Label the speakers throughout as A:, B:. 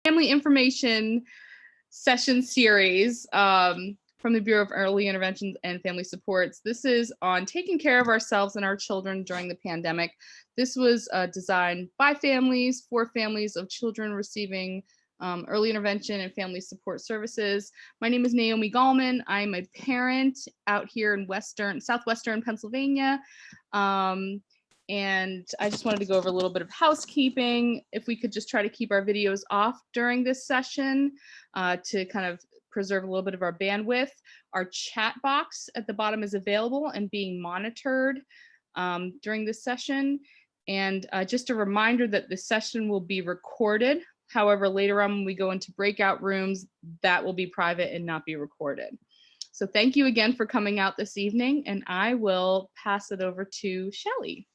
A: family information session series from the Bureau of Early Interventions and Family Supports. This is on taking care of ourselves and our children during the pandemic. This was designed by families for families of children receiving early intervention and family support services. My name is Naomi Gallman. I'm a parent out here in southwestern Pennsylvania. And I just wanted to go over a little bit of housekeeping. If we could just try to keep our videos off during this session to kind of preserve a little bit of our bandwidth. Our chat box at the bottom is available and being monitored during this session. And just a reminder that this session will be recorded. However, later on when we go into breakout rooms, that will be private and not be recorded. So thank you again for coming out this evening, and I will pass it over to Shelley.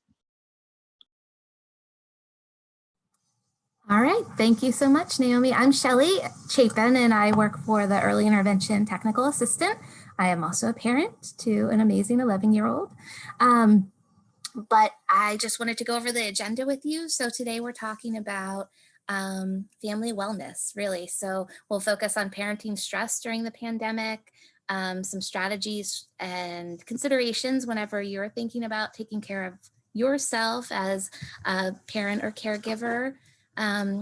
B: All right, thank you so much, Naomi. I'm Shelley Chapin, and I work for the Early Intervention Technical Assistant. I am also a parent to an amazing 11-year-old. But I just wanted to go over the agenda with you. So today we're talking about family wellness, really. So we'll focus on parenting stress during the pandemic, some strategies and considerations whenever you're thinking about taking care of yourself as a parent or caregiver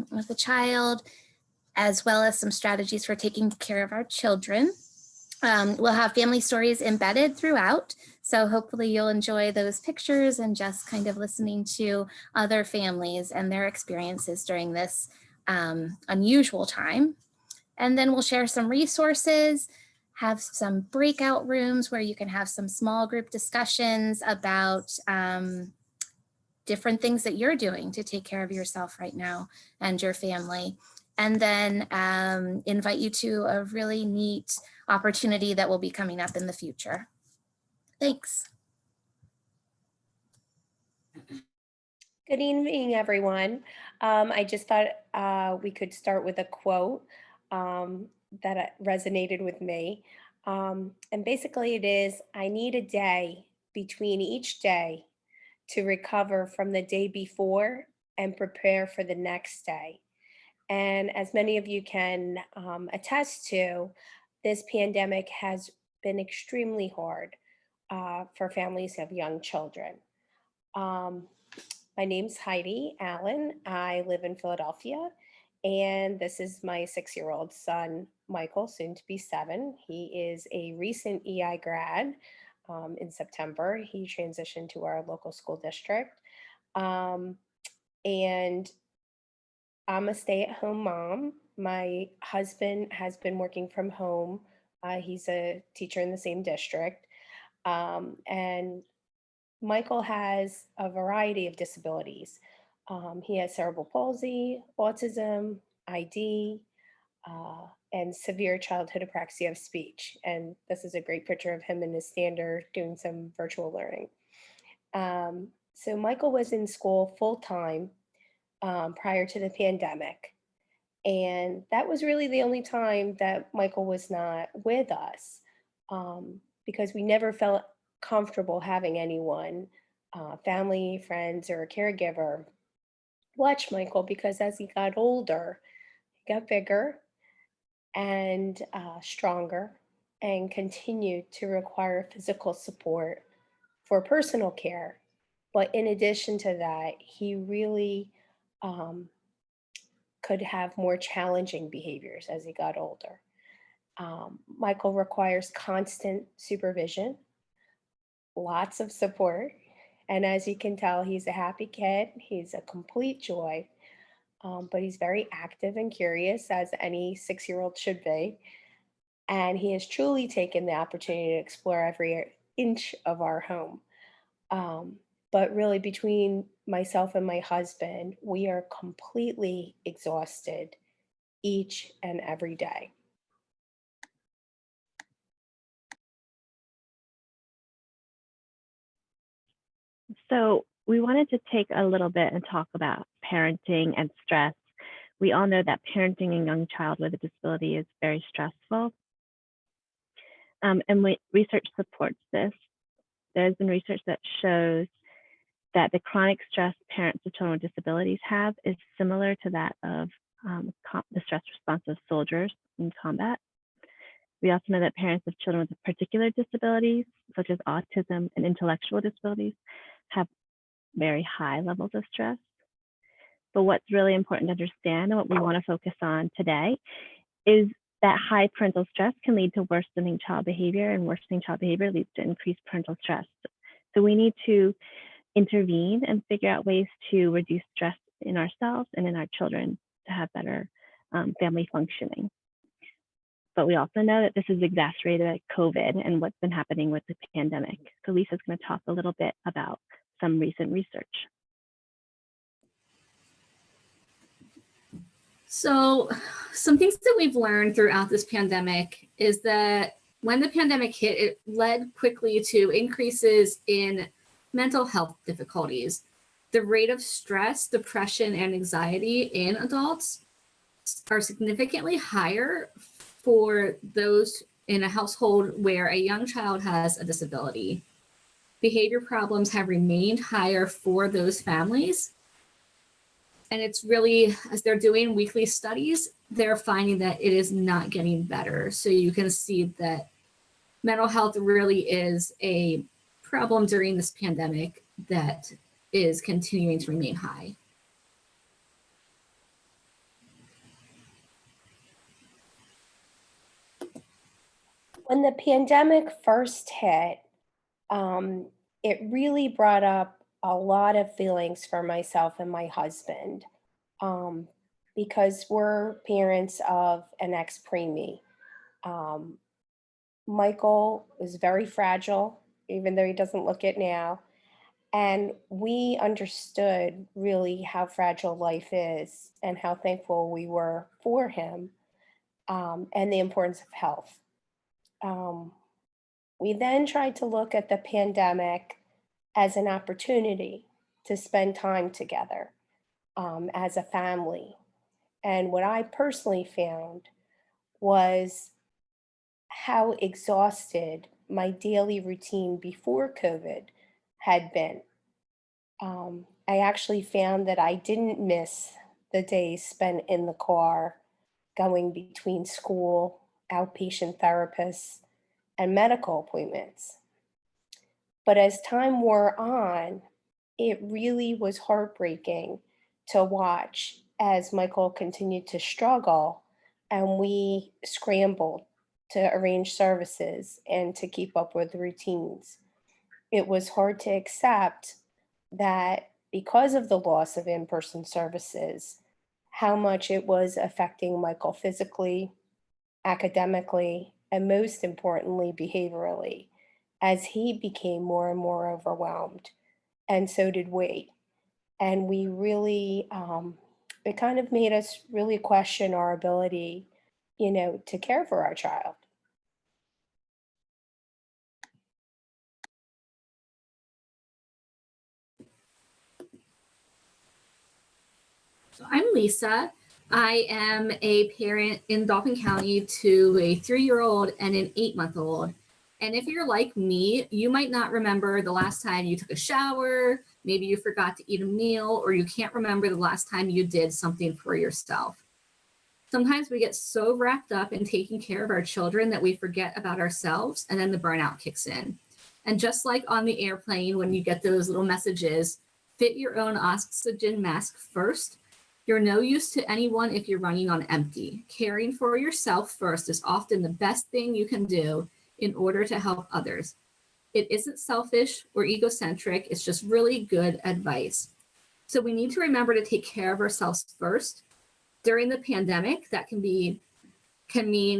B: with a child, as well as some strategies for taking care of our children. We'll have family stories embedded throughout. So hopefully you'll enjoy those pictures and just kind of listening to other families and their experiences during this unusual time. And then we'll share some resources, have some breakout rooms where you can have some small group discussions about different things that you're doing to take care of yourself right now and your family. And then invite you to a really neat opportunity that will be coming up in the future. Thanks.
C: Good evening, everyone. I just thought we could start with a quote that resonated with me. And basically it is, I need a day between each day to recover from the day before and prepare for the next day. And as many of you can attest to, this pandemic has been extremely hard for families of young children. My name's Heidi Allen. I live in Philadelphia, and this is my 6-year-old son, Michael, soon to be 7. He is a recent EI grad. In September, he transitioned to our local school district. And I'm a stay-at-home mom. My husband has been working from home. He's a teacher in the same district. And Michael has a variety of disabilities. He has cerebral palsy, autism, ID, and severe childhood apraxia of speech. And this is a great picture of him in his stander doing some virtual learning. So Michael was in school full-time prior to the pandemic. And that was really the only time that Michael was not with us because we never felt comfortable having anyone, family, friends, or a caregiver watch Michael, because as he got older, he got bigger and stronger and continued to require physical support for personal care. But in addition to that, he really could have more challenging behaviors as he got older. Michael requires constant supervision, lots of support. And as you can tell, he's a happy kid. He's a complete joy, but he's very active and curious, as any 6-year-old should be. And he has truly taken the opportunity to explore every inch of our home. But really, between myself and my husband, we are completely exhausted each and every day.
D: So we wanted to take a little bit and talk about parenting and stress. We all know that parenting a young child with a disability is very stressful. And research supports this. There's been research that shows that the chronic stress parents of children with disabilities have is similar to that of the stress response of soldiers in combat. We also know that parents of children with particular disabilities, such as autism and intellectual disabilities, have very high levels of stress. But what's really important to understand and what we want to focus on today is that high parental stress can lead to worsening child behavior, and worsening child behavior leads to increased parental stress. So we need to intervene and figure out ways to reduce stress in ourselves and in our children to have better family functioning. But we also know that this is exacerbated by COVID and what's been happening with the pandemic. So Lisa's going to talk a little bit about some recent research.
E: So some things that we've learned throughout this pandemic is that when the pandemic hit, it led quickly to increases in mental health difficulties. The rate of stress, depression, and anxiety in adults are significantly higher for those in a household where a young child has a disability. Behavior problems have remained higher for those families. And it's really, as they're doing weekly studies, they're finding that it is not getting better. So you can see that mental health really is a problem during this pandemic that is continuing to remain high.
C: When the pandemic first hit, it really brought up a lot of feelings for myself and my husband, because we're parents of an ex-preemie. Michael was very fragile, even though he doesn't look it now. And we understood really how fragile life is and how thankful we were for him, and the importance of health. We then tried to look at the pandemic as an opportunity to spend time together as a family. And what I personally found was how exhausted my daily routine before COVID had been. I actually found that I didn't miss the days spent in the car going between school, outpatient therapists, and medical appointments. But as time wore on, it really was heartbreaking to watch as Michael continued to struggle and we scrambled to arrange services and to keep up with routines. It was hard to accept that because of the loss of in-person services, how much it was affecting Michael physically, academically, and most importantly, behaviorally, as he became more and more overwhelmed. And so did we. And we really, it kind of made us really question our ability, to care for our child.
E: So I'm Lisa. I am a parent in Dauphin County to a 3-year-old and an 8-month-old. And if you're like me, you might not remember the last time you took a shower, maybe you forgot to eat a meal, or you can't remember the last time you did something for yourself. Sometimes we get so wrapped up in taking care of our children that we forget about ourselves, and then the burnout kicks in. And just like on the airplane, when you get those little messages, fit your own oxygen mask first. You're no use to anyone if you're running on empty. Caring for yourself first is often the best thing you can do in order to help others. It isn't selfish or egocentric, it's just really good advice. So we need to remember to take care of ourselves first. During the pandemic, that can mean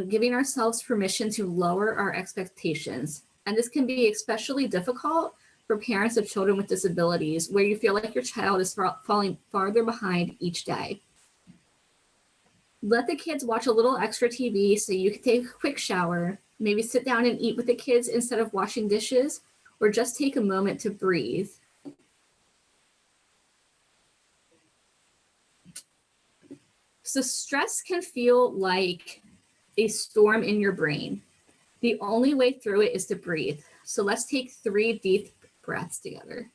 E: giving ourselves permission to lower our expectations. And this can be especially difficult for parents of children with disabilities, where you feel like your child is falling farther behind each day. Let the kids watch a little extra TV so you can take a quick shower, maybe sit down and eat with the kids instead of washing dishes, or just take a moment to breathe. So stress can feel like a storm in your brain. The only way through it is to breathe. So let's take 3 deep breaths together.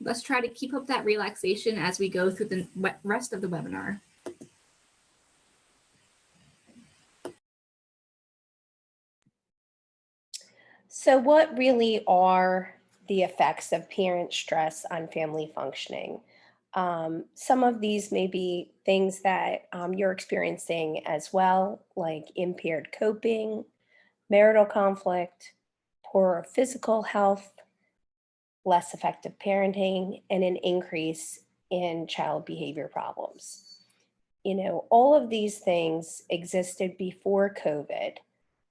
E: Let's try to keep up that relaxation as we go through the rest of the webinar.
C: So what really are the effects of parent stress on family functioning? Some of these may be things that you're experiencing as well, like impaired coping, marital conflict, poorer physical health, less effective parenting, and an increase in child behavior problems. You know, all of these things existed before COVID,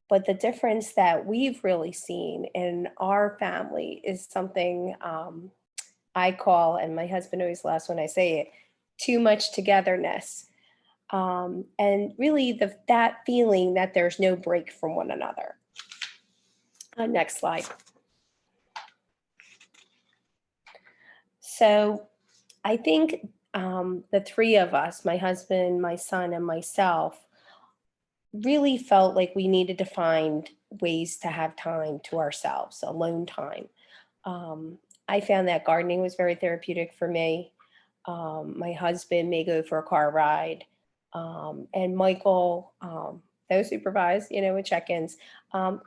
C: but the difference that we've really seen in our family is something I call, and my husband always laughs when I say it, too much togetherness. And really that feeling that there's no break from one another. Next slide. So I think the three of us, my husband, my son, and myself, really felt like we needed to find ways to have time to ourselves, alone time. I found that gardening was very therapeutic for me. My husband may go for a car ride. And Michael, those supervised, you know, with check-ins, found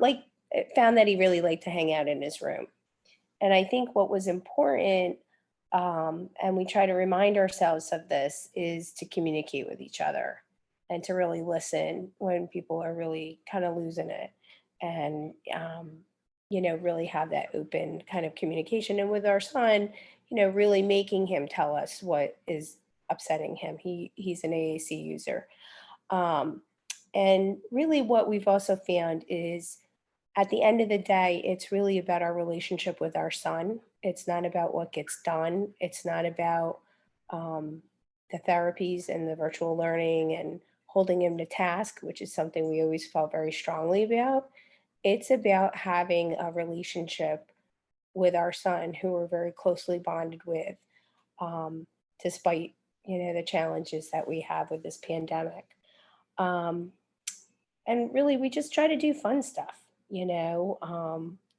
C: that he really liked to hang out in his room. And I think what was important, and we try to remind ourselves of this, is to communicate with each other and to really listen when people are really kind of losing it, and you know, really have that open kind of communication. And with our son, you know, really making him tell us what is upsetting him. He's an AAC user. And really what we've also found is, at the end of the day, it's really about our relationship with our son. It's not about what gets done. It's not about the therapies and the virtual learning and holding him to task, which is something we always felt very strongly about. It's about having a relationship with our son, who we're very closely bonded with, despite, you know, the challenges that we have with this pandemic. And really, we just try to do fun stuff, you know,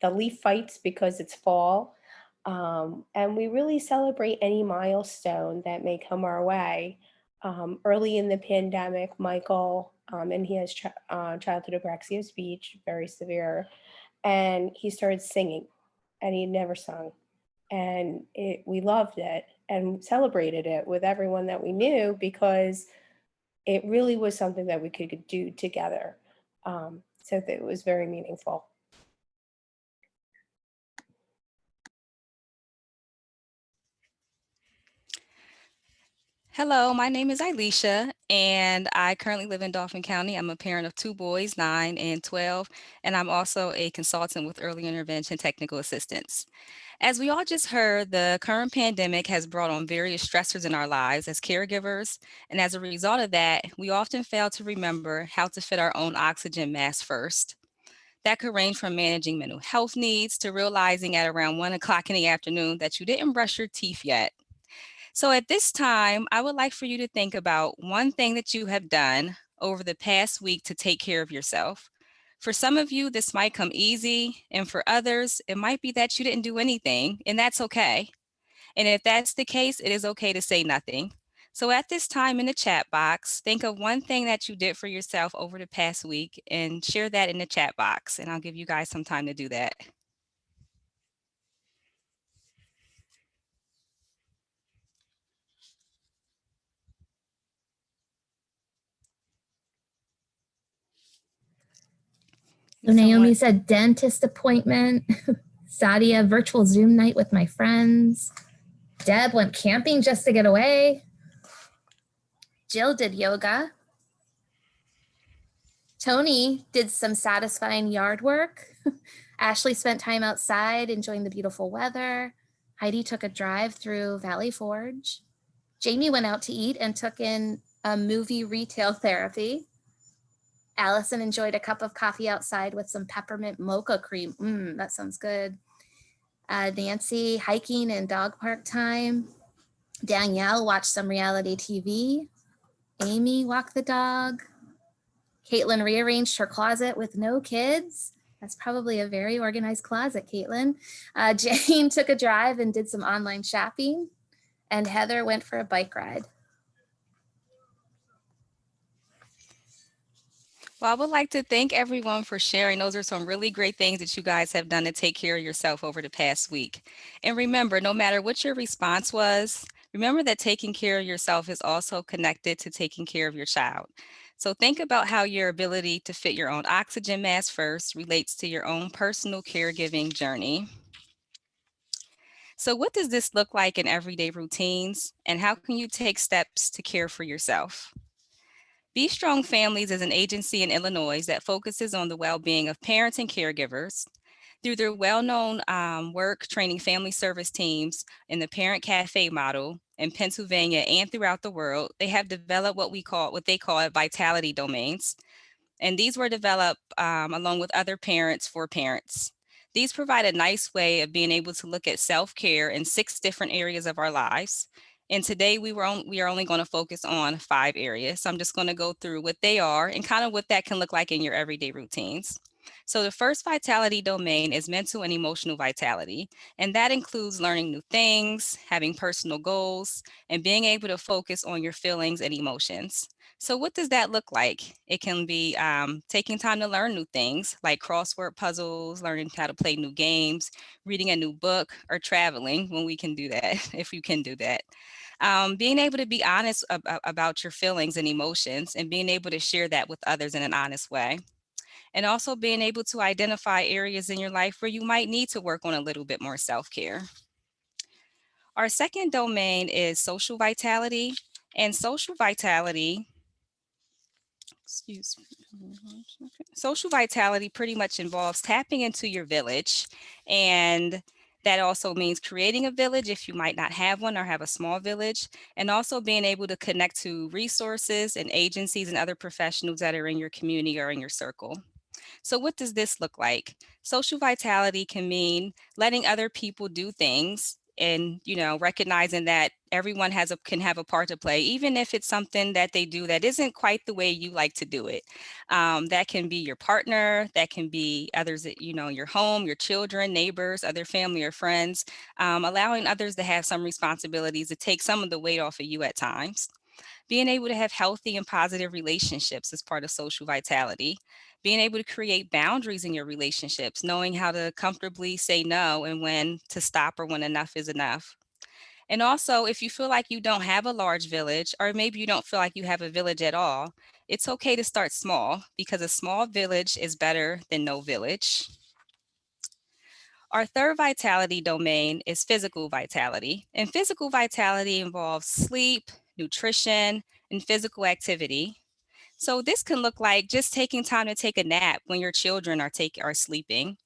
C: the leaf fights because it's fall. And we really celebrate any milestone that may come our way. Early in the pandemic, Michael, and he has childhood apraxia of speech, very severe, and he started singing, and he never sung. And we loved it and celebrated it with everyone that we knew, because it really was something that we could do together. So it was very meaningful.
F: Hello, my name is Elisha, and I currently live in Dauphin County. I'm a parent of 2 boys, 9 and 12, and I'm also a consultant with early intervention technical assistance. As we all just heard, the current pandemic has brought on various stressors in our lives as caregivers, and as a result of that, we often fail to remember how to fit our own oxygen mask first. That could range from managing mental health needs to realizing at around 1 o'clock in the afternoon that you didn't brush your teeth yet. So at this time, I would like for you to think about one thing that you have done over the past week to take care of yourself. For some of you, this might come easy, and for others, it might be that you didn't do anything, and that's okay. And if that's the case, it is okay to say nothing. So at this time in the chat box, think of one thing that you did for yourself over the past week and share that in the chat box, and I'll give you guys some time to do that.
B: So Naomi said dentist appointment. Sadia, virtual Zoom night with my friends. Deb went camping just to get away. Jill did yoga. Tony did some satisfying yard work. Ashley spent time outside enjoying the beautiful weather. Heidi took a drive through Valley Forge. Jamie went out to eat and took in a movie retail therapy. Allison enjoyed a cup of coffee outside with some peppermint mocha cream. That sounds good. Nancy hiking and dog park time. Danielle watched some reality TV. Amy walked the dog. Caitlin rearranged her closet with no kids. That's probably a very organized closet, Caitlin. Jane took a drive and did some online shopping, and Heather went for a bike ride.
F: Well, I would like to thank everyone for sharing. Those are some really great things that you guys have done to take care of yourself over the past week. And remember, no matter what your response was, remember that taking care of yourself is also connected to taking care of your child. So think about how your ability to fit your own oxygen mask first relates to your own personal caregiving journey. So what does this look like in everyday routines, and how can you take steps to care for yourself? Be Strong Families is an agency in Illinois that focuses on the well-being of parents and caregivers. Through their well-known work training family service teams in the Parent Cafe model in Pennsylvania and throughout the world, they have developed what they call vitality domains. And these were developed along with other parents for parents. These provide a nice way of being able to look at self-care in 6 different areas of our lives. And today we are only going to focus on 5 areas. So I'm just going to go through what they are and kind of what that can look like in your everyday routines. So the first vitality domain is mental and emotional vitality, and that includes learning new things, having personal goals, and being able to focus on your feelings and emotions. So what does that look like? It can be taking time to learn new things like crossword puzzles, learning how to play new games, reading a new book, or traveling when we can do that, if you can do that. Being able to be honest about your feelings and emotions and being able to share that with others in an honest way. And also being able to identify areas in your life where you might need to work on a little bit more self-care. Our second domain is social vitality. And social vitality, excuse me, social vitality pretty much involves tapping into your village, and that also means creating a village if you might not have one or have a small village, and also being able to connect to resources and agencies and other professionals that are in your community or in your circle. So what does this look like? Social vitality can mean letting other people do things and, recognizing that everyone can have a part to play, even if it's something that they do that isn't quite the way you like to do it. That can be your partner, that can be others that, your home, your children, neighbors, other family or friends, allowing others to have some responsibilities to take some of the weight off of you at times. Being able to have healthy and positive relationships is part of social vitality. Being able to create boundaries in your relationships, knowing how to comfortably say no and when to stop or when enough is enough. And also, if you feel like you don't have a large village, or maybe you don't feel like you have a village at all, it's okay to start small because a small village is better than no village. Our third vitality domain is physical vitality. And physical vitality involves sleep, nutrition, and physical activity. So this can look like just taking time to take a nap when your children are sleeping.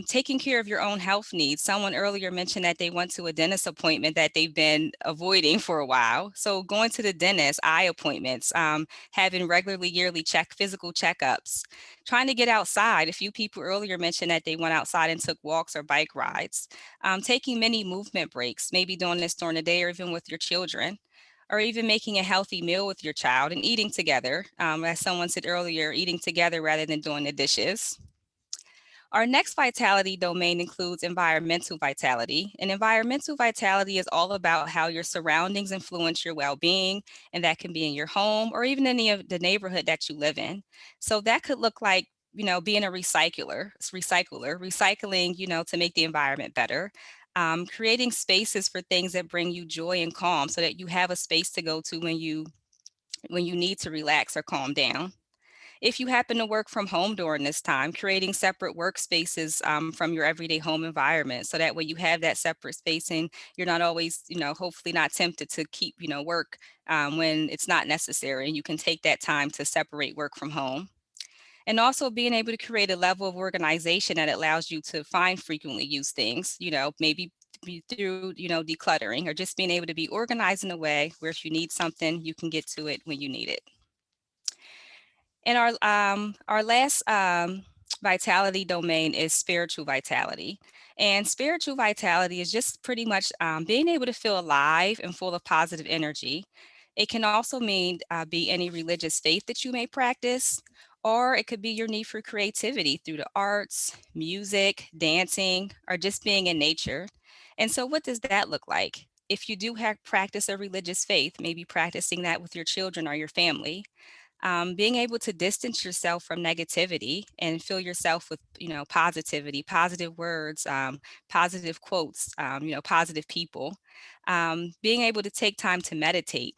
F: Taking care of your own health needs. Someone earlier mentioned that they went to a dentist appointment that they've been avoiding for a while. So going to the dentist, eye appointments, having regularly yearly physical checkups, trying to get outside. A few people earlier mentioned that they went outside and took walks or bike rides. Taking many movement breaks, maybe doing this during the day or even with your children, or even making a healthy meal with your child and eating together. As someone said earlier, eating together rather than doing the dishes. Our next vitality domain includes environmental vitality. And environmental vitality is all about how your surroundings influence your well-being, and that can be in your home or even in the neighborhood that you live in. So that could look like, being a recycling, to make the environment better. Creating spaces for things that bring you joy and calm so that you have a space to go to when you need to relax or calm down. If you happen to work from home during this time, creating separate workspaces from your everyday home environment. So that way you have that separate space and you're not always, hopefully not tempted to keep, work when it's not necessary. And you can take that time to separate work from home. And also being able to create a level of organization that allows you to find frequently used things, maybe through, decluttering or just being able to be organized in a way where if you need something, you can get to it when you need it. And our last vitality domain is spiritual vitality. And spiritual vitality is just pretty much being able to feel alive and full of positive energy. It can also mean be any religious faith that you may practice, Or it could be your need for creativity through the arts, music, dancing, or just being in nature. And so, what does that look like? If you do have practice a religious faith, maybe practicing that with your children or your family, being able to distance yourself from negativity and fill yourself with, positivity, positive words, positive quotes, positive people. Being able to take time to meditate,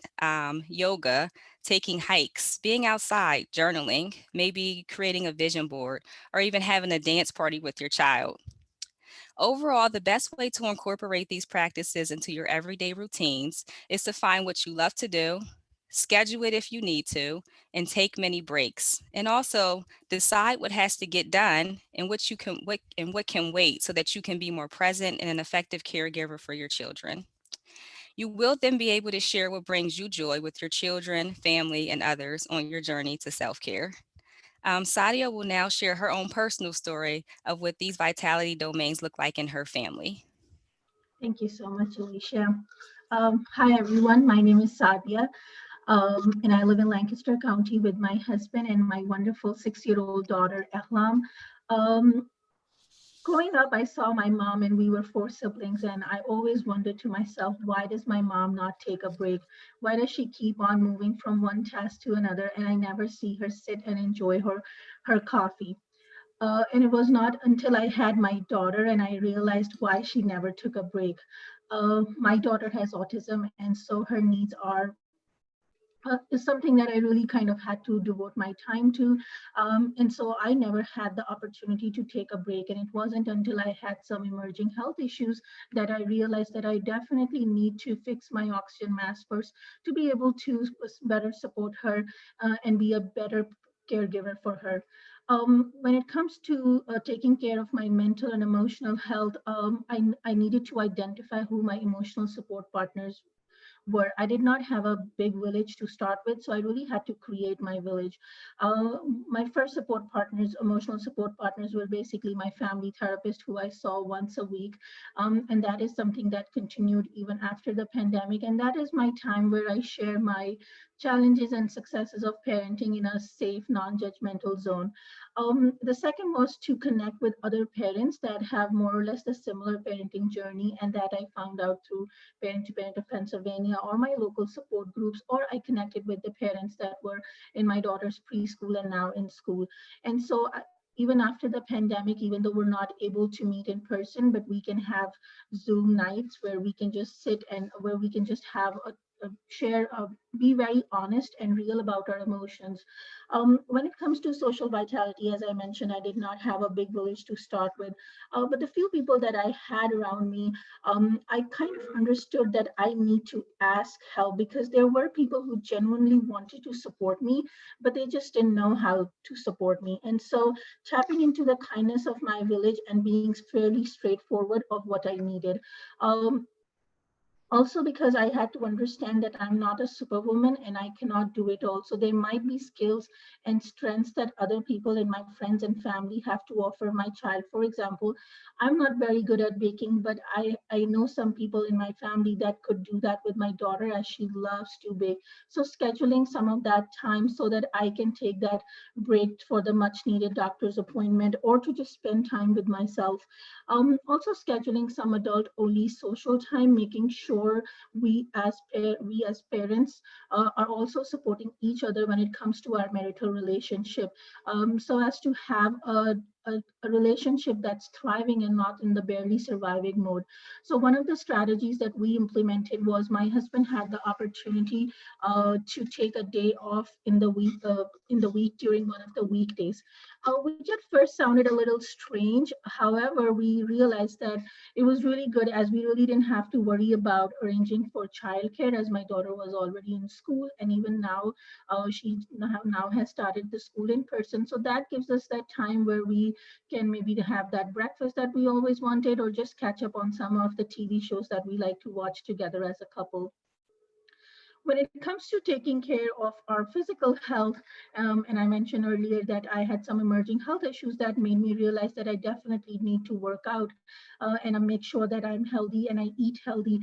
F: yoga, taking hikes, being outside, journaling, maybe creating a vision board, or even having a dance party with your child. Overall, the best way to incorporate these practices into your everyday routines is to find what you love to do, schedule it if you need to, and take many breaks. And also decide what has to get done and what can wait so that you can be more present and an effective caregiver for your children. You will then be able to share what brings you joy with your children, family, and others on your journey to self-care. Sadia will now share her own personal story of what these vitality domains look like in her family.
G: Thank you so much, Alicia. Hi, everyone. My name is Sadia, and I live in Lancaster County with my husband and my wonderful 6-year-old daughter, Ahlam. Um, Growing up, I saw my mom, and we were 4 siblings, and I always wondered to myself, why does my mom not take a break? Why does she keep on moving from one task to another, and I never see her sit and enjoy her coffee? And it was not until I had my daughter and I realized why she never took a break. My daughter has autism, and so her needs is something that I really kind of had to devote my time to. And so I never had the opportunity to take a break. And it wasn't until I had some emerging health issues that I realized that I definitely need to fix my oxygen mask first to be able to better support her and be a better caregiver for her. When it comes to taking care of my mental and emotional health, I needed to identify who my emotional support partners were. I did not have a big village to start with, so I really had to create my village. My first support partners, emotional support partners, were basically my family therapist, who I saw once a week. And that is something that continued even after the pandemic. And that is my time where I share my challenges and successes of parenting in a safe, non-judgmental zone. The second was to connect with other parents that have more or less a similar parenting journey, and that I found out through Parent to Parent of Pennsylvania or my local support groups, or I connected with the parents that were in my daughter's preschool and now in school. And so even after the pandemic, even though we're not able to meet in person, but we can have Zoom nights where we can just sit and where we can just have a share of, be very honest and real about our emotions. When it comes to social vitality, as I mentioned, I did not have a big village to start with, but the few people that I had around me, I kind of understood that I need to ask help, because there were people who genuinely wanted to support me, but they just didn't know how to support me. And so tapping into the kindness of my village and being fairly straightforward of what I needed. Also, because I had to understand that I'm not a superwoman and I cannot do it all. So there might be skills and strengths that other people in my friends and family have to offer my child. For example, I'm not very good at baking, but I know some people in my family that could do that with my daughter, as she loves to bake. So scheduling some of that time so that I can take that break for the much needed doctor's appointment, or to just spend time with myself. Also scheduling some adult only social time, making sure we as parents are also supporting each other when it comes to our marital relationship, so as to have a relationship that's thriving and not in the barely surviving mode. So one of the strategies that we implemented was, my husband had the opportunity to take a day off in the week during one of the weekdays. Which at first sounded a little strange. However, we realized that it was really good, as we really didn't have to worry about arranging for childcare, as my daughter was already in school, and even now she now has started the school in person. So that gives us that time where we can maybe have that breakfast that we always wanted, or just catch up on some of the TV shows that we like to watch together as a couple. when it comes to taking care of our physical health, and I mentioned earlier that I had some emerging health issues that made me realize that I definitely need to work out and I make sure that I'm healthy and I eat healthy.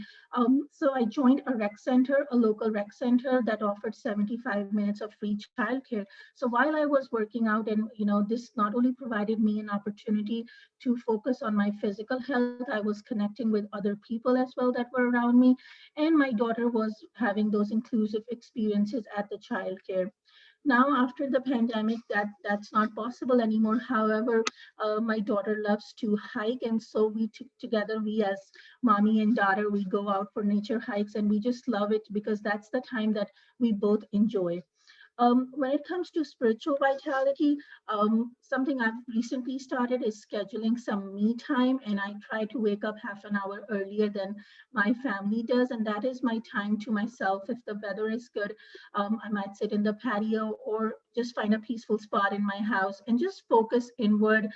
G: So I joined a rec center, a local rec center that offered 75 minutes of free childcare. So while I was working out, and this not only provided me an opportunity to focus on my physical health, I was connecting with other people as well that were around me, and my daughter was having those inclusive experiences at the childcare. Now, after the pandemic, that's not possible anymore. However, my daughter loves to hike, and so we together, we as mommy and daughter, we go out for nature hikes, and we just love it because that's the time that we both enjoy. When it comes to spiritual vitality, something I've recently started is scheduling some me time, and I try to wake up half an hour earlier than my family does, and that is my time to myself. If the weather is good, I might sit in the patio or just find a peaceful spot in my house and just focus inward,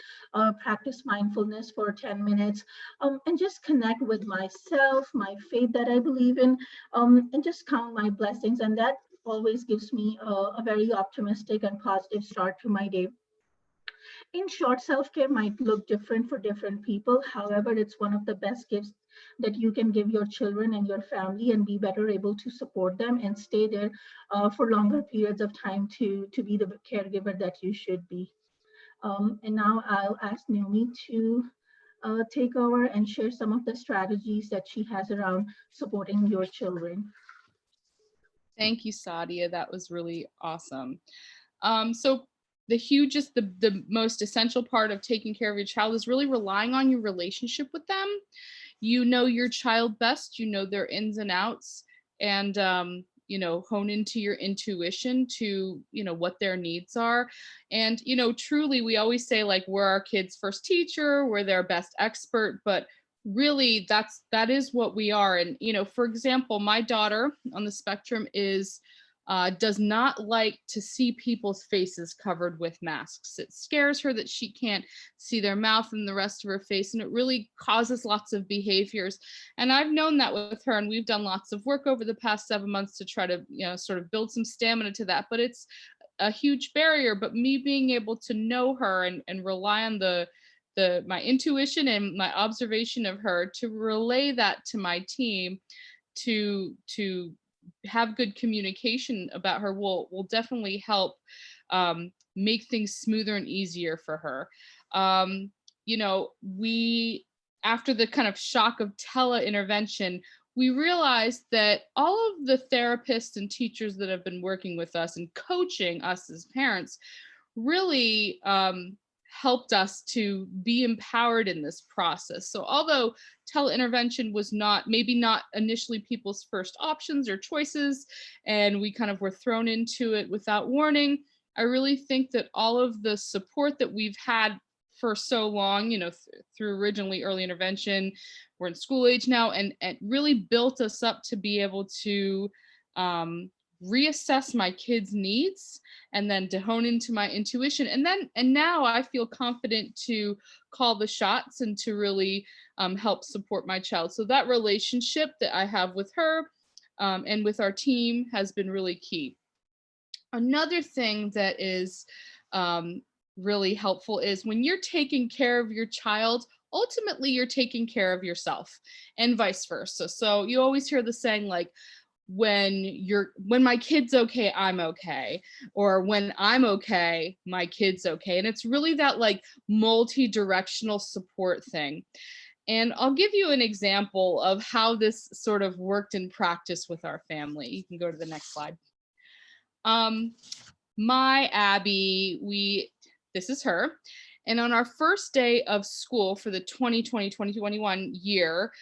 G: practice mindfulness for 10 minutes, and just connect with myself, my faith that I believe in, and just count my blessings. And that always gives me a very optimistic and positive start to my day. In short, self-care might look different for different people. However, it's one of the best gifts that you can give your children and your family, and be better able to support them and stay there for longer periods of time to be the caregiver that you should be. And now I'll ask Naomi to take over and share some of the strategies that she has around supporting your children.
A: Thank you, Sadia. That was really awesome. So the most essential part of taking care of your child is really relying on your relationship with them. You know your child best, you know their ins and outs, and hone into your intuition to what their needs are. And truly, we always say, like, we're our kids' first teacher, we're their best expert, but really that is what we are. And for example, my daughter on the spectrum does not like to see people's faces covered with masks. It scares her that she can't see their mouth and the rest of her face, and it really causes lots of behaviors. And I've known that with her, and we've done lots of work over the past 7 months to try to sort of build some stamina to that, but it's a huge barrier. But me being able to know her and rely on my intuition and my observation of her to relay that to my team, to have good communication about her will definitely help make things smoother and easier for her. We, after the kind of shock of tele-intervention, we realized that all of the therapists and teachers that have been working with us and coaching us as parents really helped us to be empowered in this process. So although tele-intervention was maybe not initially people's first options or choices, and we kind of were thrown into it without warning, I really think that all of the support that we've had for so long, through originally early intervention, we're in school age now, and really built us up to be able to reassess my kids' needs, and then to hone into my intuition. And now I feel confident to call the shots and to really help support my child. So that relationship that I have with her and with our team has been really key. Another thing that is really helpful is when you're taking care of your child, ultimately you're taking care of yourself, and vice versa. So you always hear the saying, like, when my kid's okay, I'm okay, or when I'm okay, my kid's okay. And it's really that like multi-directional support thing. And I'll give you an example of how this sort of worked in practice with our family. You can go to the next slide. My Abby, this is her. And on our first day of school for the 2020-2021 year,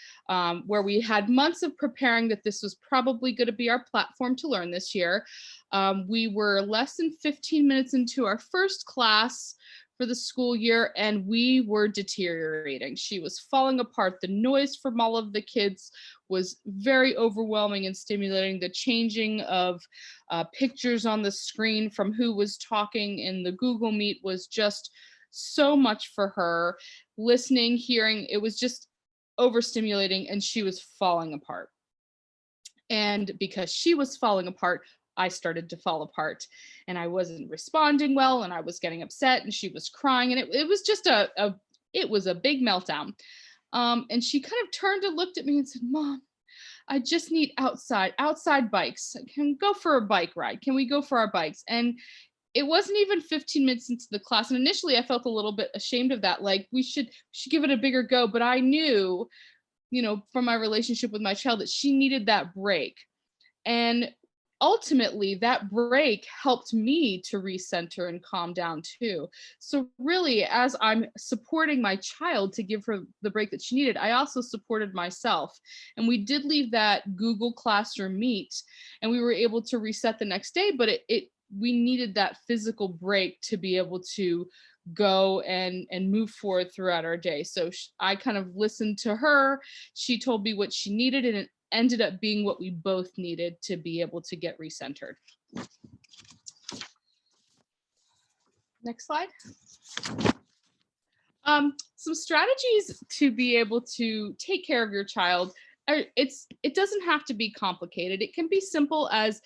A: where we had months of preparing that this was probably going to be our platform to learn this year, we were less than 15 minutes into our first class for the school year, and we were deteriorating. She was falling apart. The noise from all of the kids was very overwhelming and stimulating. The changing of pictures on the screen from who was talking in the Google Meet was just so much for her. Listening, hearing, it was just overstimulating, and she was falling apart. And because she was falling apart, I started to fall apart, and I wasn't responding well, and I was getting upset, and she was crying, and it was just it was a big meltdown. And she kind of turned and looked at me and said, "Mom, I just need outside bikes. Can we go for a bike ride? Can we go for our bikes?" And it wasn't even 15 minutes into the class. And initially I felt a little bit ashamed of that. Like we should give it a bigger go. But I knew, from my relationship with my child, that she needed that break. And ultimately that break helped me to recenter and calm down too. So really, as I'm supporting my child to give her the break that she needed, I also supported myself. And we did leave that Google Classroom Meet, and we were able to reset the next day, but we needed that physical break to be able to go and move forward throughout our day. So I kind of listened to her. She told me what she needed, and it ended up being what we both needed to be able to get recentered. Next slide. Some strategies to be able to take care of your child. It doesn't have to be complicated. It can be simple as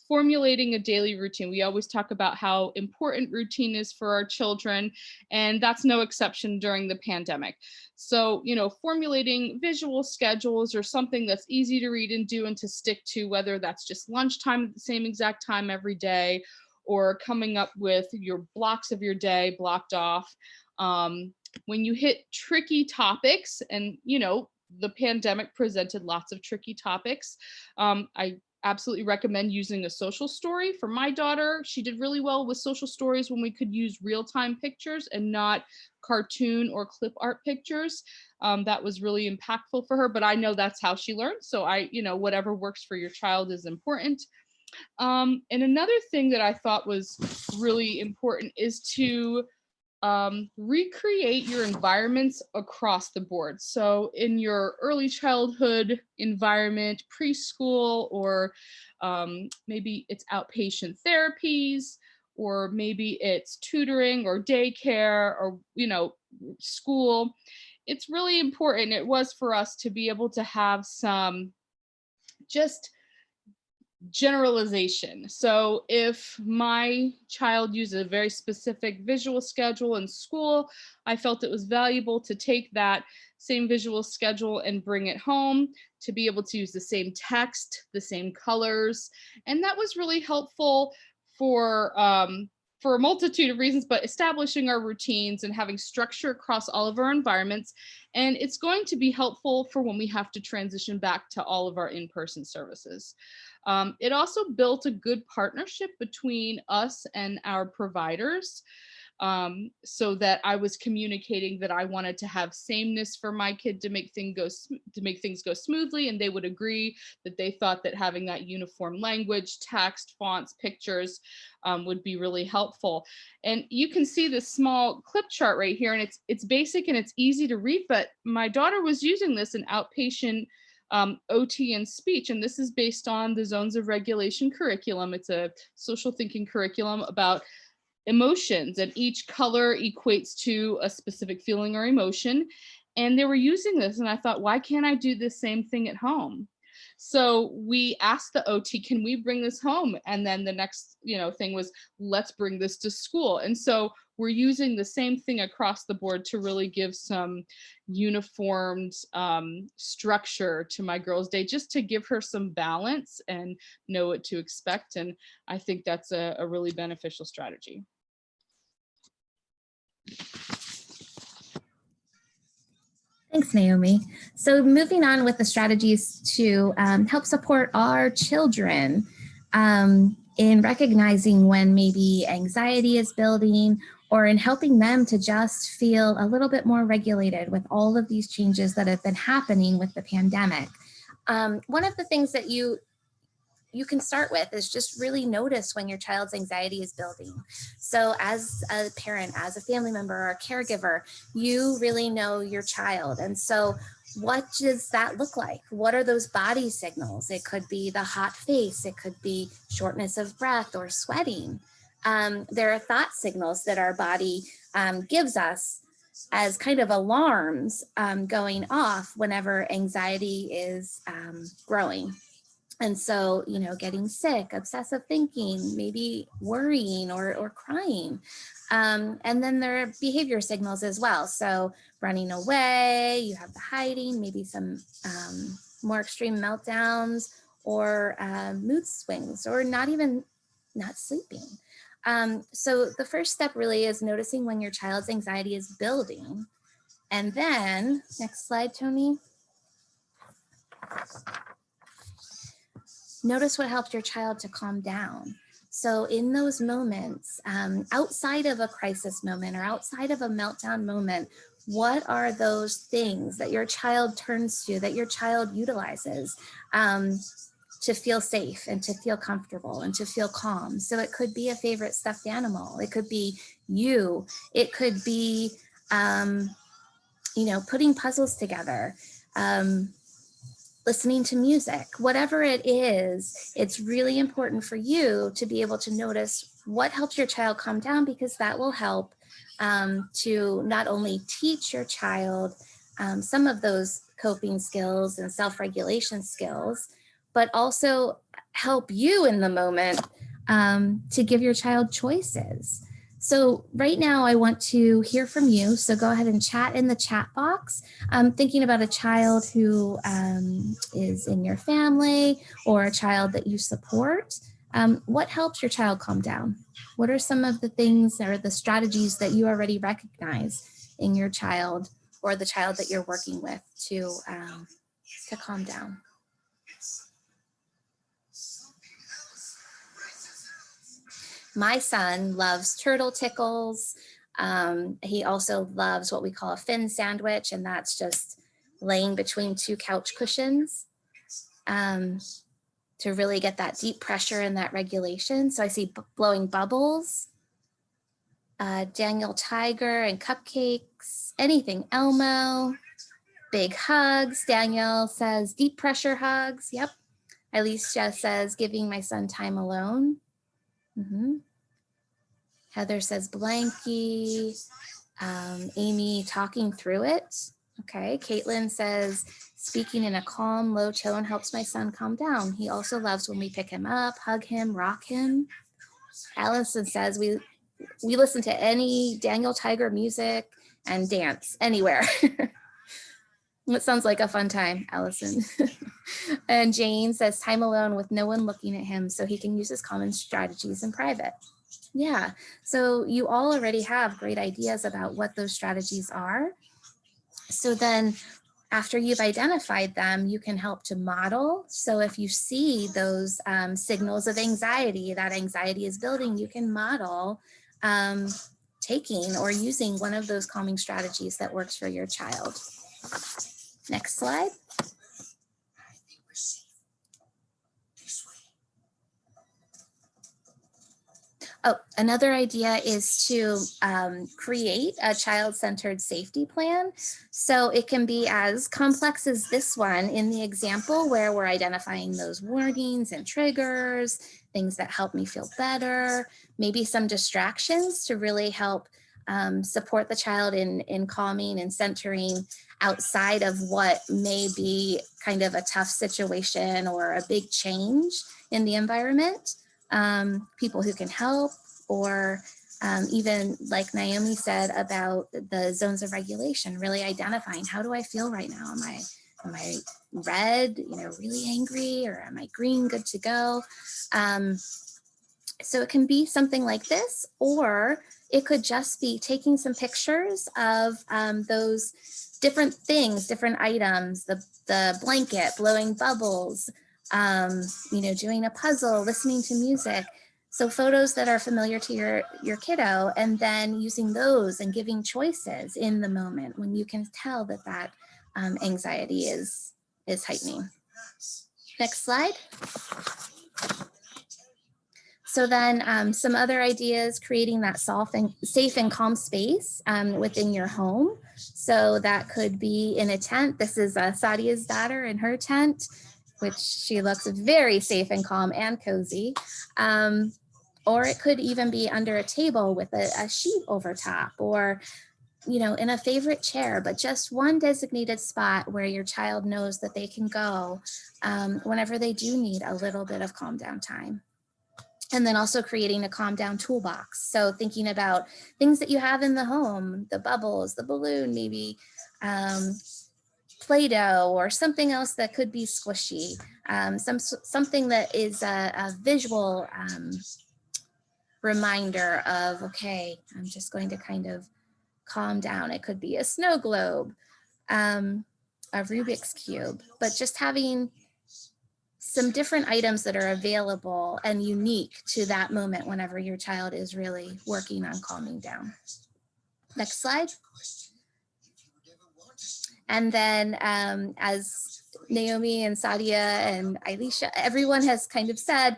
A: formulating a daily routine. We always talk about how important routine is for our children, and that's no exception during the pandemic. So, formulating visual schedules or something that's easy to read and do and to stick to, whether that's just lunchtime at the same exact time every day, or coming up with your blocks of your day blocked off. When you hit tricky topics, and the pandemic presented lots of tricky topics, I absolutely recommend using a social story. For my daughter, she did really well with social stories when we could use real-time pictures and not cartoon or clip art pictures. That was really impactful for her, but I know that's how she learned. So whatever works for your child is important. And another thing that I thought was really important is to recreate your environments across the board. So in your early childhood environment, preschool, or maybe it's outpatient therapies, or maybe it's tutoring or daycare, or school. It's really important, it was for us, to be able to have some just generalization. So if my child uses a very specific visual schedule in school, I felt it was valuable to take that same visual schedule and bring it home, to be able to use the same text, the same colors. And that was really helpful for a multitude of reasons, but establishing our routines and having structure across all of our environments. And it's going to be helpful for when we have to transition back to all of our in-person services. It also built a good partnership between us and our providers, so that I was communicating that I wanted to have sameness for my kid to make things go smoothly, and they would agree that they thought that having that uniform language, text, fonts, pictures would be really helpful. And you can see this small clip chart right here, and it's basic and it's easy to read, but my daughter was using this in outpatient OT and speech, and this is based on the Zones of Regulation curriculum. It's a social thinking curriculum about emotions, and each color equates to a specific feeling or emotion. And they were using this, and I thought, why can't I do the same thing at home? So we asked the OT, can we bring this home? And then the next thing was, let's bring this to school. And so we're using the same thing across the board to really give some uniformed structure to my girl's day, just to give her some balance and know what to expect. And I think that's a really beneficial strategy.
B: Thanks, Naomi. So moving on with the strategies to help support our children in recognizing when maybe anxiety is building, or in helping them to just feel a little bit more regulated with all of these changes that have been happening with the pandemic. One of the things that you can start with is just really notice when your child's anxiety is building. So as a parent, as a family member or a caregiver, you really know your child. And so what does that look like? What are those body signals? It could be the hot face. It could be shortness of breath or sweating. There are thought signals that our body gives us as kind of alarms going off whenever anxiety is growing. And so, you know, getting sick, obsessive thinking, maybe worrying or crying. And then there are behavior signals as well. So running away, you have the hiding, maybe some more extreme meltdowns or mood swings, or not sleeping. So the first step really is noticing when your child's anxiety is building. And then, next slide, Tony. Notice what helped your child to calm down. So in those moments, outside of a crisis moment or outside of a meltdown moment, what are those things that your child turns to, that your child utilizes to feel safe and to feel comfortable and to feel calm? So it could be a favorite stuffed animal. It could be you. It could be, you know, putting puzzles together. Listening to music, whatever it is, it's really important for you to be able to notice what helps your child calm down, because that will help to not only teach your child some of those coping skills and self-regulation skills, but also help you in the moment to give your child choices. So right now I want to hear from you. So go ahead and chat in the chat box. I'm thinking about a child who is in your family or a child that you support. What helps your child calm down? What are some of the things or the strategies that you already recognize in your child or the child that you're working with to calm down? My son loves turtle tickles. He also loves what we call a fin sandwich, and that's just laying between two couch cushions to really get that deep pressure and that regulation. So I see blowing bubbles, Daniel Tiger and cupcakes, anything Elmo, big hugs. Danielle says deep pressure hugs. Yep. Alicia says giving my son time alone. Heather says blankie. Amy talking through it. Okay. Caitlin says speaking in a calm, low tone helps my son calm down. He also loves when we pick him up, hug him, rock him. Allison says we listen to any Daniel Tiger music and dance anywhere. It sounds like a fun time, Allison. And Jane says time alone with no one looking at him so he can use his common strategies in private. Yeah, so you all already have great ideas about what those strategies are. So then after you've identified them, you can help to model. So if you see those signals of anxiety, that anxiety is building, you can model taking or using one of those calming strategies that works for your child. Next slide. Oh, another idea is to create a child-centered safety plan. So it can be as complex as this one in the example where we're identifying those warnings and triggers, things that help me feel better, maybe some distractions to really help support the child in calming and centering outside of what may be kind of a tough situation or a big change in the environment. People who can help, or even like Naomi said about the zones of regulation, really identifying how do I feel right now? Am I red, really angry, or am I green, good to go? So it can be something like this, or it could just be taking some pictures of those different things, different items, the blanket, blowing bubbles, doing a puzzle, listening to music. So photos that are familiar to your kiddo, and then using those and giving choices in the moment when you can tell that anxiety is heightening. Next slide. So then some other ideas, creating that safe and calm space within your home. So that could be in a tent. This is Sadia's daughter in her tent, which she looks very safe and calm and cozy. Or it could even be under a table with a sheet over top, or in a favorite chair, but just one designated spot where your child knows that they can go whenever they do need a little bit of calm down time. And then also creating a calm down toolbox. So thinking about things that you have in the home, the bubbles, the balloon, maybe Play-Doh or something else that could be squishy, something that is a visual reminder of, okay, I'm just going to kind of calm down. It could be a snow globe, a Rubik's Cube, but just having some different items that are available and unique to that moment whenever your child is really working on calming down. Next slide. And then as Naomi and Sadia and Elisha, everyone has kind of said,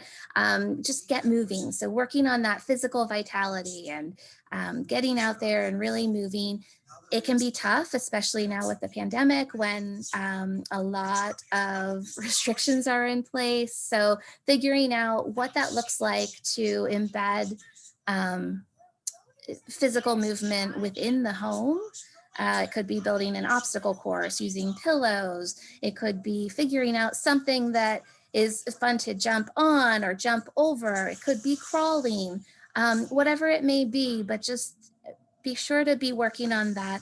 B: just get moving. So working on that physical vitality and getting out there and really moving. It can be tough, especially now with the pandemic when a lot of restrictions are in place. So figuring out what that looks like to embed physical movement within the home. It could be building an obstacle course, using pillows. It could be figuring out something that is fun to jump on or jump over. It could be crawling, whatever it may be, but just be sure to be working on that,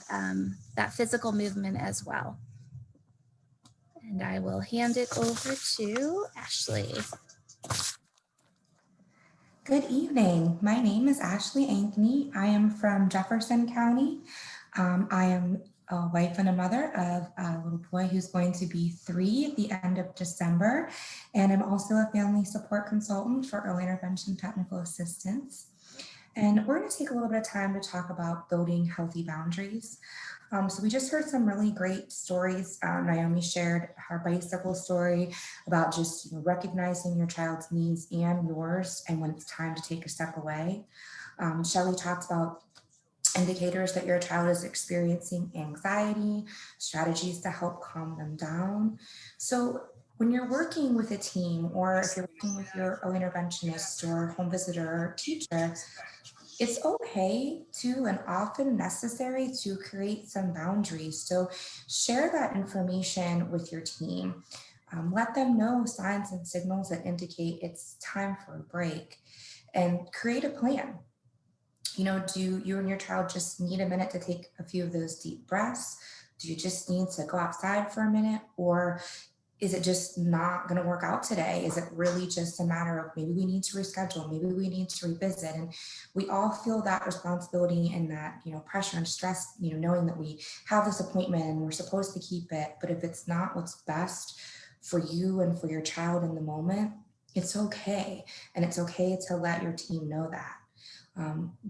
B: that physical movement as well. And I will hand it over to Ashley.
H: Good evening. My name is Ashley Ankney. I am from Jefferson County. I am a wife and a mother of a little boy who's going to be 3 at the end of December. And I'm also a family support consultant for early intervention technical assistance. And we're going to take a little bit of time to talk about building healthy boundaries. So we just heard some really great stories. Naomi shared her bicycle story about just recognizing your child's needs and yours, and when it's time to take a step away. Shelley talked about indicators that your child is experiencing anxiety, strategies to help calm them down. So when you're working with a team, or if you're working with your early interventionist or home visitor or teacher, it's okay to, and often necessary, to create some boundaries. So share that information with your team. Let them know signs and signals that indicate it's time for a break, and create a plan. Do you and your child just need a minute to take a few of those deep breaths? Do you just need to go outside for a minute? Or is it just not going to work out today? Is it really just a matter of maybe we need to reschedule, maybe we need to revisit? And we all feel that responsibility and that, pressure and stress, knowing that we have this appointment and we're supposed to keep it. But if it's not what's best for you and for your child in the moment, it's okay. And it's okay to let your team know that.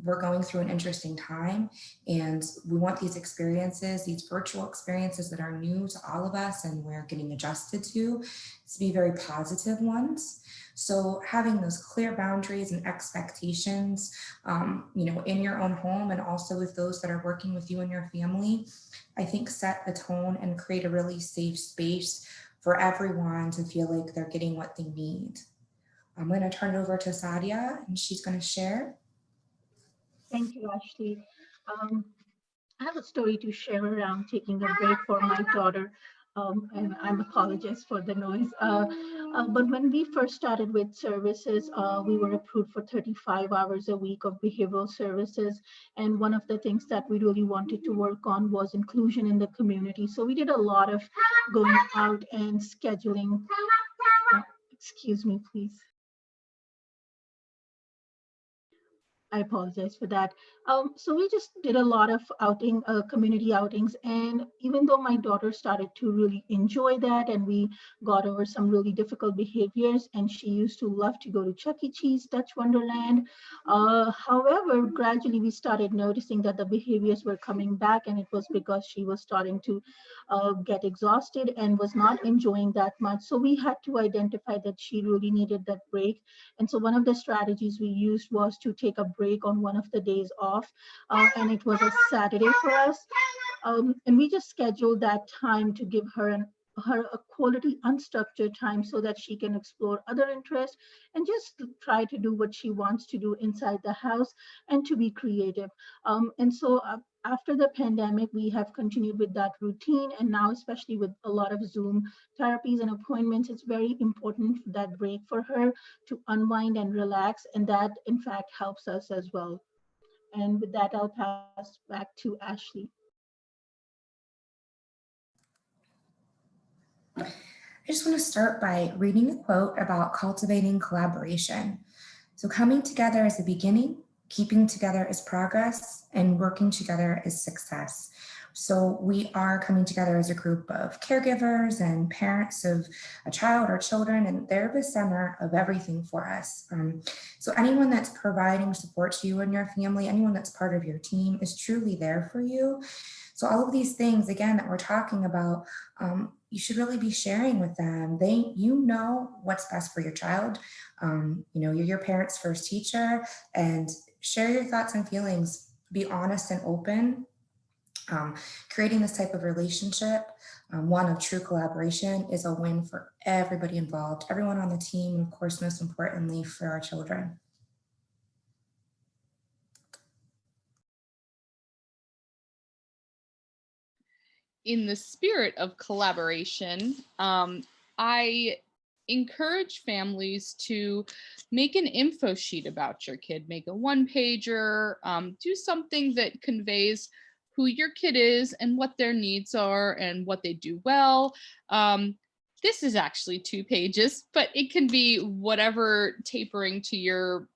H: We're going through an interesting time, and we want these experiences, these virtual experiences that are new to all of us and we're getting adjusted to be very positive ones. So having those clear boundaries and expectations, in your own home and also with those that are working with you and your family, I think set the tone and create a really safe space for everyone to feel like they're getting what they need. I'm going to turn it over to Sadia, and she's going to share.
G: Thank you, Ashley. I have a story to share around taking a break for my daughter, and I apologize for the noise. But when we first started with services, we were approved for 35 hours a week of behavioral services. And one of the things that we really wanted to work on was inclusion in the community. So we did a lot of going out and scheduling. Excuse me, please. I apologize for that. So we just did a lot of community outings. And even though my daughter started to really enjoy that, and we got over some really difficult behaviors, and she used to love to go to Chuck E. Cheese, Dutch Wonderland. However, gradually we started noticing that the behaviors were coming back, and it was because she was starting to get exhausted and was not enjoying that much. So we had to identify that she really needed that break. And so one of the strategies we used was to take a break on one of the days off, and it was a Saturday for us. And we just scheduled that time to give her her a quality unstructured time so that she can explore other interests and just try to do what she wants to do inside the house and to be creative. And so after the pandemic, we have continued with that routine. And now, especially with a lot of Zoom therapies and appointments, it's very important that break for her to unwind and relax. And that, in fact, helps us as well. And with that, I'll pass back to Ashley.
H: I just want to start by reading a quote about cultivating collaboration. So coming together is a beginning, keeping together is progress, and working together is success. So we are coming together as a group of caregivers and parents of a child or children, and they're the center of everything for us. So anyone that's providing support to you and your family, anyone that's part of your team is truly there for you. So all of these things, again, that we're talking about, you should really be sharing with them. You know what's best for your child. You're your parent's first teacher, and share your thoughts and feelings. Be honest and open. Creating this type of relationship, one of true collaboration, is a win for everybody involved, everyone on the team, and of course, most importantly, for our children.
A: In the spirit of collaboration, I encourage families to make an info sheet about your kid, make a one-pager, do something that conveys who your kid is and what their needs are and what they do well. This is actually 2 pages, but it can be whatever, tapering to your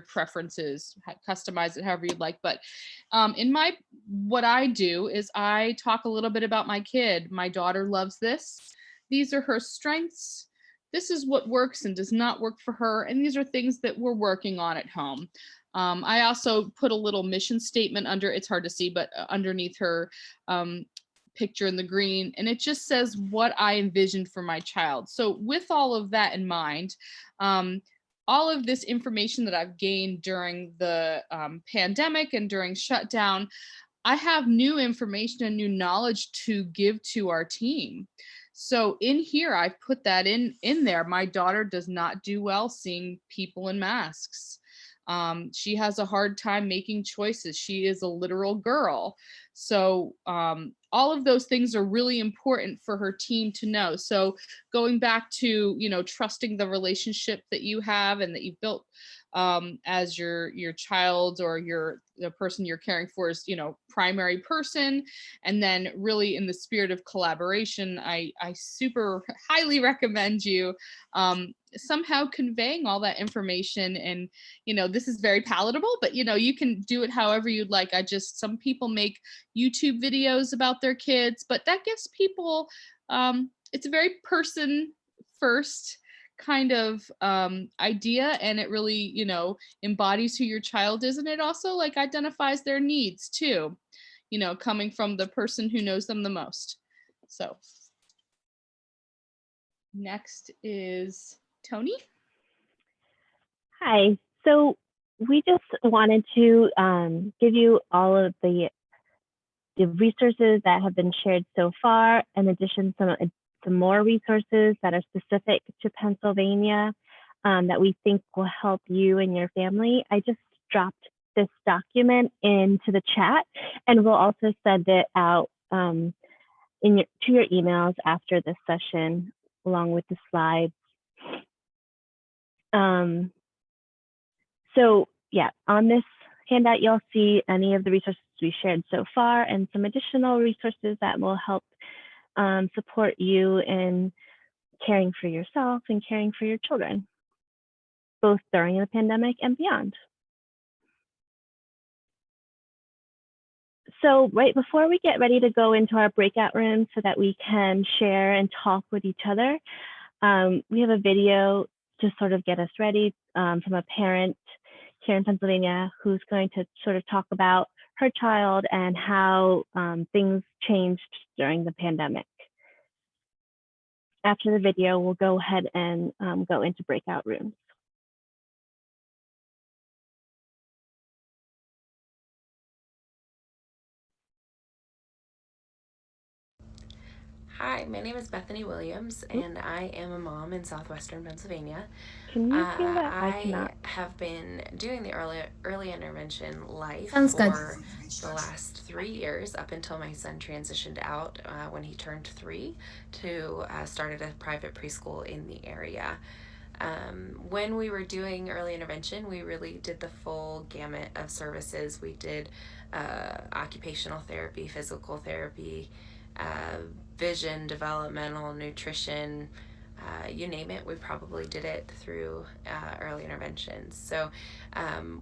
A: preferences, customize it however you'd like. But what I do is I talk a little bit about my kid. My daughter loves this. These are her strengths. This is what works and does not work for her. And these are things that we're working on at home. I also put a little mission statement under, it's hard to see, but underneath her picture in the green, and it just says what I envisioned for my child. So with all of that in mind, all of this information that I've gained during the pandemic and during shutdown, I have new information and new knowledge to give to our team. So in here, I've put that in there. My daughter does not do well seeing people in masks. She has a hard time making choices. She is a literal girl. So all of those things are really important for her team to know. So going back to, trusting the relationship that you have and that you've built as your child or the person you're caring for is, primary person. And then really in the spirit of collaboration, I super highly recommend you somehow conveying all that information. And, this is very palatable, but, you can do it however you'd like. Some people make YouTube videos about their kids, but that gives people, it's a very person first kind of idea, and it really embodies who your child is, and it also identifies their needs too, coming from the person who knows them the most. So next is Tony.
D: Hi. So we just wanted to give you all of the resources that have been shared so far, in addition some more resources that are specific to Pennsylvania that we think will help you and your family. I just dropped this document into the chat, and we'll also send it out to your emails after this session, along with the slides. So yeah, on this handout, you'll see any of the resources we shared so far and some additional resources that will help support you in caring for yourself and caring for your children, both during the pandemic and beyond. So right before we get ready to go into our breakout room so that we can share and talk with each other, we have a video to sort of get us ready from a parent here in Pennsylvania who's going to sort of talk about her child and how things changed during the pandemic. After the video, we'll go ahead and go into breakout rooms.
I: Hi, my name is Bethany Williams, and I am a mom in southwestern Pennsylvania.
D: Can you hear that? I
I: I
D: cannot.
I: have been doing the early intervention life
B: Sounds good.
I: for the last 3 years, up until my son transitioned out when he turned 3 to start at a private preschool in the area. When we were doing early intervention, we really did the full gamut of services. We did occupational therapy, physical therapy, vision, developmental, nutrition, you name it, we probably did it through early interventions. So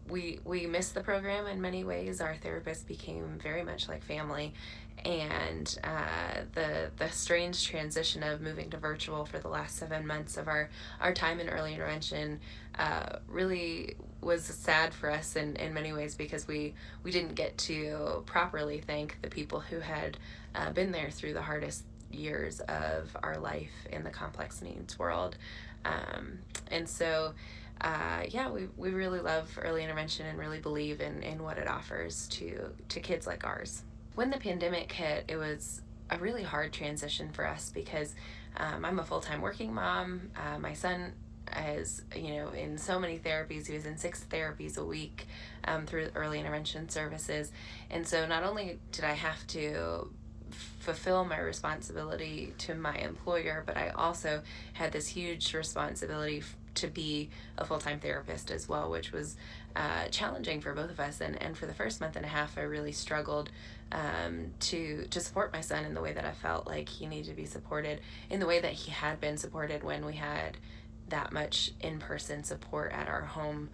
I: we missed the program in many ways. Our therapist became very much like family, and the strange transition of moving to virtual for the last 7 months of our time in early intervention really was sad for us in many ways, because we didn't get to properly thank the people who had been there through the hardest years of our life in the complex needs world. And so yeah, we really love early intervention and really believe in what it offers to kids like ours. When the pandemic hit, it was a really hard transition for us, because I'm a full-time working mom. My son is, in so many therapies. He was in 6 therapies a week through early intervention services. And so not only did I have to fulfill my responsibility to my employer, but I also had this huge responsibility to be a full-time therapist as well, which was challenging for both of us. And for the first month and a half, I really struggled to support my son in the way that I felt like he needed to be supported, in the way that he had been supported when we had that much in-person support at our home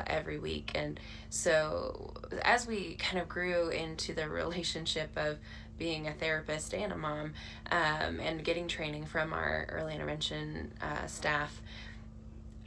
I: every week. And so as we kind of grew into the relationship of being a therapist and a mom, and getting training from our early intervention staff,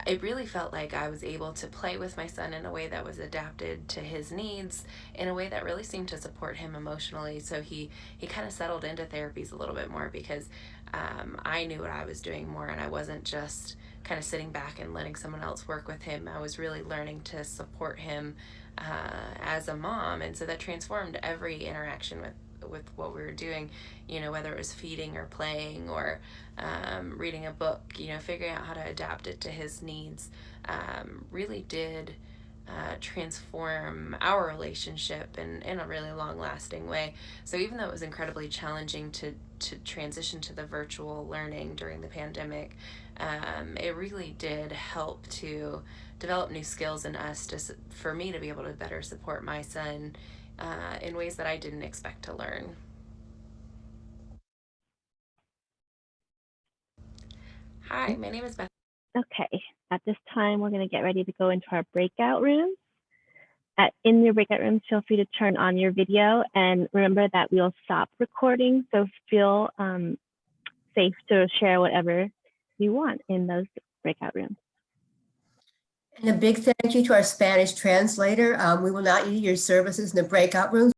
I: it really felt like I was able to play with my son in a way that was adapted to his needs, in a way that really seemed to support him emotionally. So he kind of settled into therapies a little bit more, because I knew what I was doing more, and I wasn't just kind of sitting back and letting someone else work with him. I was really learning to support him as a mom. And so that transformed every interaction with what we were doing, whether it was feeding or playing or reading a book, figuring out how to adapt it to his needs, really did transform our relationship in a really long-lasting way. So even though it was incredibly challenging to transition to the virtual learning during the pandemic, it really did help to develop new skills in us, for me to be able to better support my son in ways that I didn't expect to learn. Hi, my name is Beth.
D: Okay, at this time, we're going to get ready to go into our breakout rooms. In your breakout rooms, feel free to turn on your video, and remember that we'll stop recording, so feel safe to share whatever you want in those breakout rooms.
J: And a big thank you to our Spanish translator. We will not need your services in the breakout rooms.